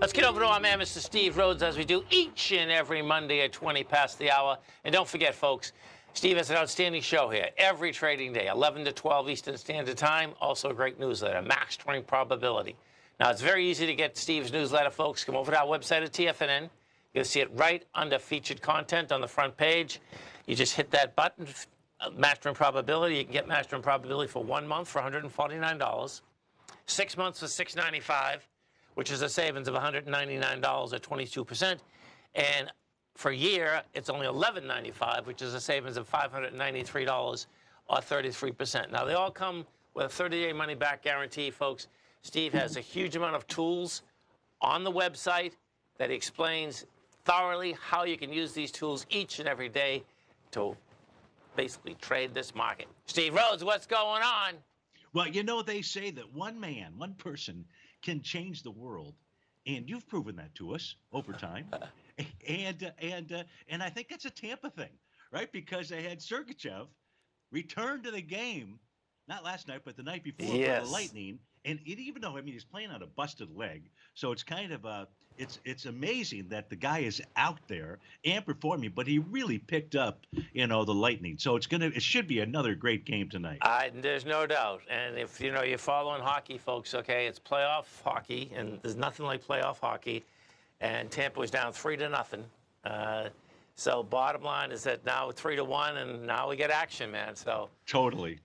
Let's get over to our man, Mr. Steve Rhodes, as we do each and every Monday at 20 past the hour. And don't forget, folks, Steve has an outstanding show here every trading day, 11 to 12 Eastern Standard Time. Also a great newsletter, Mastering Probability. Now, it's very easy to get Steve's newsletter, folks. Come over to our website at TFNN. You'll see it right under featured content on the front page. You just hit that button, Mastering Probability. You can get Mastering Probability for 1 month for $149, 6 months for $695, which is a savings of $199 at 22%. And for a year, it's only $11.95, which is a savings of $593 or 33%. Now, they all come with a 30-day money-back guarantee, folks. Steve has a huge amount of tools on the website that explains thoroughly how you can use these tools each and every day to basically trade this market. Steve Rhodes, what's going on? Well, you know, they say that one man, one person can change the world, and you've proven that to us over time. And I think that's a Tampa thing, right? Because they had Sergachev return to the game, not last night, but the night before for the Lightning. And even though, I mean, he's playing on a busted leg, so it's kind of it's amazing that the guy is out there and performing, but he really picked up, the Lightning. So it should be another great game tonight. There's no doubt. And if you're following hockey, folks, okay, it's playoff hockey, and there's nothing like playoff hockey. And Tampa was down 3-0. So bottom line is that now 3-1, and now we get action, man. So totally.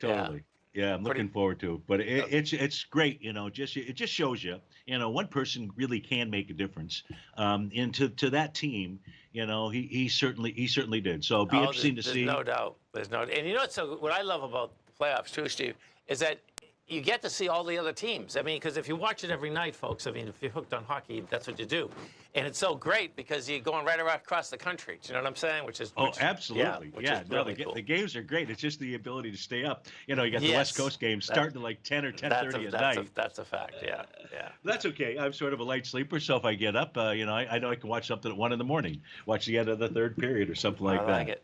Yeah, I'm looking forward to it. But it's great, it just shows you, one person really can make a difference. To that team, he certainly did. So it'll be interesting to see. There's no doubt. And what I love about the playoffs too, Steve, is that you get to see all the other teams. I mean, because if you watch it every night, folks, I mean, if you're hooked on hockey, that's what you do. And it's so great because you're going right across the country. Do you know what I'm saying? Absolutely. Really cool. The games are great. It's just the ability to stay up. You got the West Coast games starting to like 10 or 10:30 at night. That's a fact, yeah. That's okay. I'm sort of a light sleeper, so if I get up, I know I can watch something at 1 a.m, watch the end of the third period or something like that. I like it.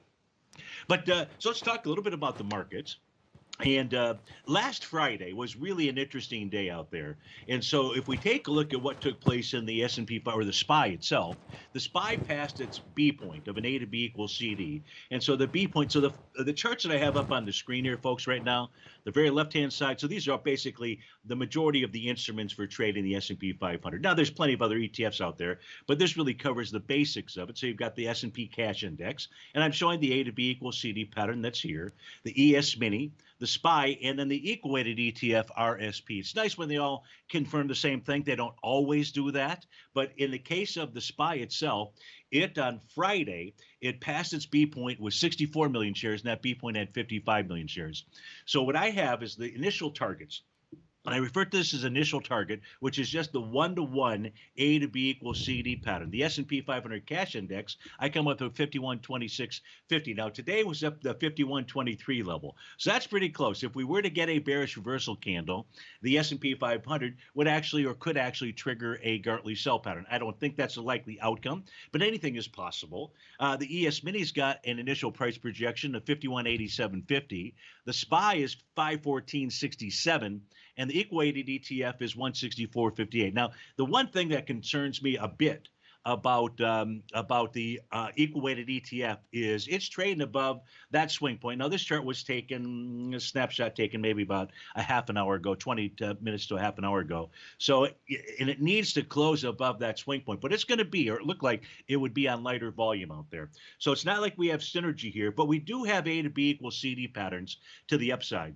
But so let's talk a little bit about the markets. And last Friday was really an interesting day out there. And so if we take a look at what took place in the S&P, or the SPY itself, the SPY passed its B point of an A to B equals CD. And so the B point, so the charts that I have up on the screen here, folks, right now, the very left-hand side, so these are basically the majority of the instruments for trading the S&P 500. Now, there's plenty of other ETFs out there, but this really covers the basics of it. So you've got the S&P Cash Index, and I'm showing the A to B equals CD pattern that's here, the ES Mini, the SPY, and then the equal-weighted ETF RSP. It's nice when they all confirm the same thing. They don't always do that. But in the case of the SPY itself, on Friday, it passed its B point with 64 million shares, and that B point had 55 million shares. So what I have is the initial targets. And I refer to this as initial target, which is just the 1-to-1 A to B equals CD pattern. The S&P 500 Cash Index, I come up with 51.2650. Now, today was up the 51.23 level. So that's pretty close. If we were to get a bearish reversal candle, the S&P 500 would actually or could actually trigger a Gartley sell pattern. I don't think that's a likely outcome, but anything is possible. The ES Mini's got an initial price projection of 51.8750. The SPY is 514.67. And the equal-weighted ETF is 164.58. Now, the one thing that concerns me a bit about the equal-weighted ETF is it's trading above that swing point. Now, this chart was taken, a snapshot taken maybe about a half an hour ago, 20 minutes to a half an hour ago. So, and it needs to close above that swing point. But it's going to be, or it looked like it would be on lighter volume out there. So it's not like we have synergy here, but we do have A to B equals CD patterns to the upside.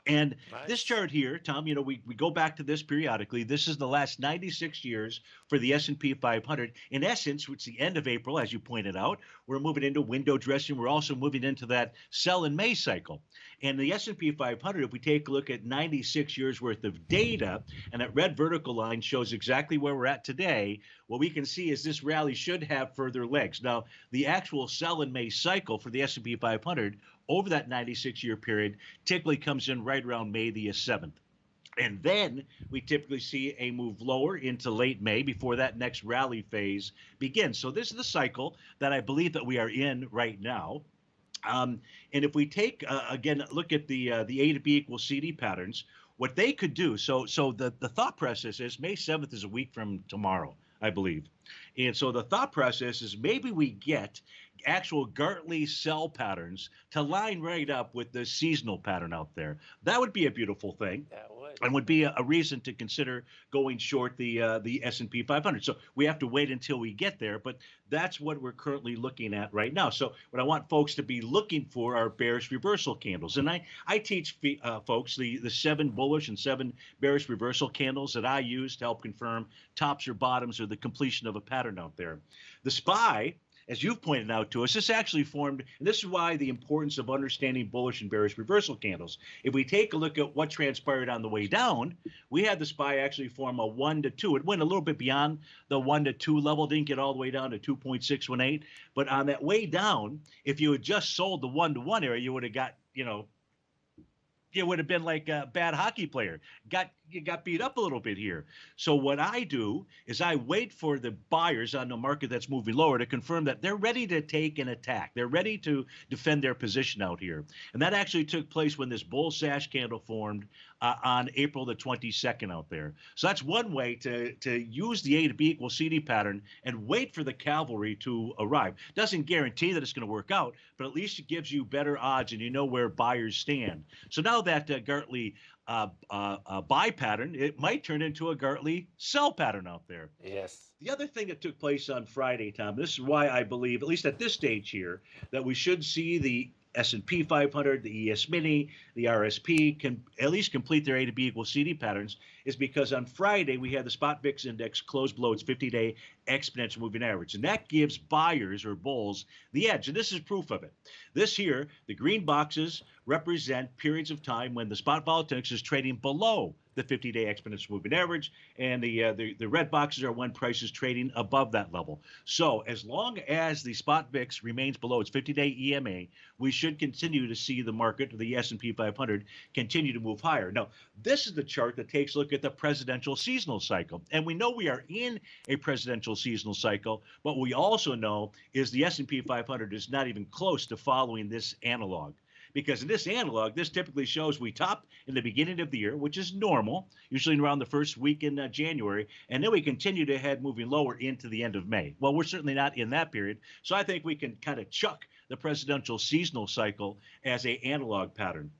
And this chart here, Tom, we go back to this periodically. This is the last 96 years for the S&P 500. In essence, it's the end of April, as you pointed out. We're moving into window dressing. We're also moving into that sell in May cycle. And the S&P 500, if we take a look at 96 years worth of data, and that red vertical line shows exactly where we're at today, what we can see is this rally should have further legs. Now, the actual sell in May cycle for the S&P 500 over that 96-year period typically comes in right around May the 7th. And then we typically see a move lower into late May before that next rally phase begins. So this is the cycle that I believe that we are in right now. And if we take, again, look at the A to B equals CD patterns, what they could do. So the thought process is May 7th is a week from tomorrow, I believe. And so the thought process is maybe we get actual Gartley sell patterns to line right up with the seasonal pattern out there. That would be a beautiful thing. That would. And would be a reason to consider going short the S&P 500. So we have to wait until we get there, but that's what we're currently looking at right now. So what I want folks to be looking for are bearish reversal candles. And I teach folks the 7 bullish and 7 bearish reversal candles that I use to help confirm tops or bottoms or the completion of a pattern out there. The SPY, as you've pointed out to us, this actually formed, and this is why the importance of understanding bullish and bearish reversal candles. If we take a look at what transpired on the way down, we had the SPY actually form a 1 to 2. It went a little bit beyond the 1 to 2 level, didn't get all the way down to 2.618. But on that way down, if you had just sold the 1 to 1 area, you would have got, it would have been like a bad hockey player. You got beat up a little bit here. So what I do is I wait for the buyers on the market that's moving lower to confirm that they're ready to take an attack. They're ready to defend their position out here. And that actually took place when this bull sash candle formed on April the 22nd out there. So that's one way to use the A to B equals CD pattern and wait for the cavalry to arrive. Doesn't guarantee that it's going to work out, but at least it gives you better odds and you know where buyers stand. So now that Gartley buy pattern, it might turn into a Gartley sell pattern out there. Yes. The other thing that took place on Friday, Tom, this is why I believe, at least at this stage here, that we should see the S&P 500, the ES Mini, the RSP can at least complete their A to B equals CD patterns, is because on Friday we had the spot VIX index close below its 50-day exponential moving average. And that gives buyers or bulls the edge. And this is proof of it. This here, the green boxes represent periods of time when the spot volatility is trading below the 50-day exponential moving average, and the red boxes are when price is trading above that level. So as long as the spot VIX remains below its 50-day EMA, we should continue to see the market, the S&P 500, continue to move higher. Now, this is the chart that takes a look at the presidential seasonal cycle, and we know we are in a presidential seasonal cycle, but we also know is the S&P 500 is not even close to following this analog. Because in this analog, this typically shows we top in the beginning of the year, which is normal, usually around the first week in January, and then we continue to head moving lower into the end of May. Well, we're certainly not in that period, so I think we can kind of chuck the presidential seasonal cycle as an analog pattern.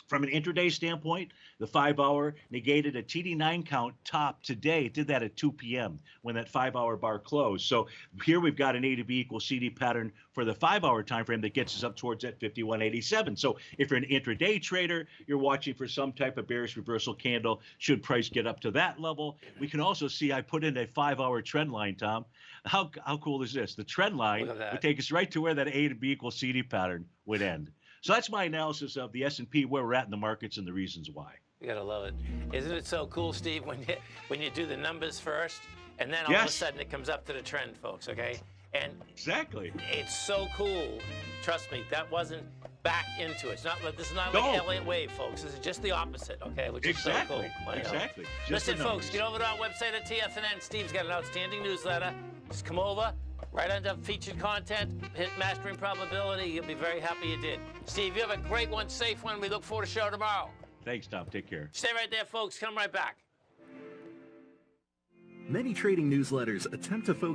From an intraday standpoint, the 5-hour negated a TD9 count top today. It did that at 2 p.m. when that 5-hour bar closed. So here we've got an A to B equals CD pattern for the 5-hour time frame that gets us up towards that 51.87. So if you're an intraday trader, you're watching for some type of bearish reversal candle. Should price get up to that level? We can also see I put in a 5-hour trend line, Tom. How cool is this? The trend line would take us right to where that A to B equals CD pattern would end. So that's my analysis of the S&P, where we're at in the markets, and the reasons why. You gotta love it. Isn't it so cool, Steve, when you do the numbers first, and then all of a sudden it comes up to the trend, folks, okay? And exactly. It's so cool. Trust me, that wasn't back into it. This is not like Elliott Wave, folks. This is just the opposite, okay? Which is so cool. Exactly. Listen, folks, get over to our website at TFNN. Steve's got an outstanding newsletter. Just come over. Right under featured content, hit Mastering Probability. You'll be very happy you did. Steve, you have a great one, safe one. We look forward to show tomorrow. Thanks, Tom. Take care. Stay right there, folks. Come right back. Many trading newsletters attempt to focus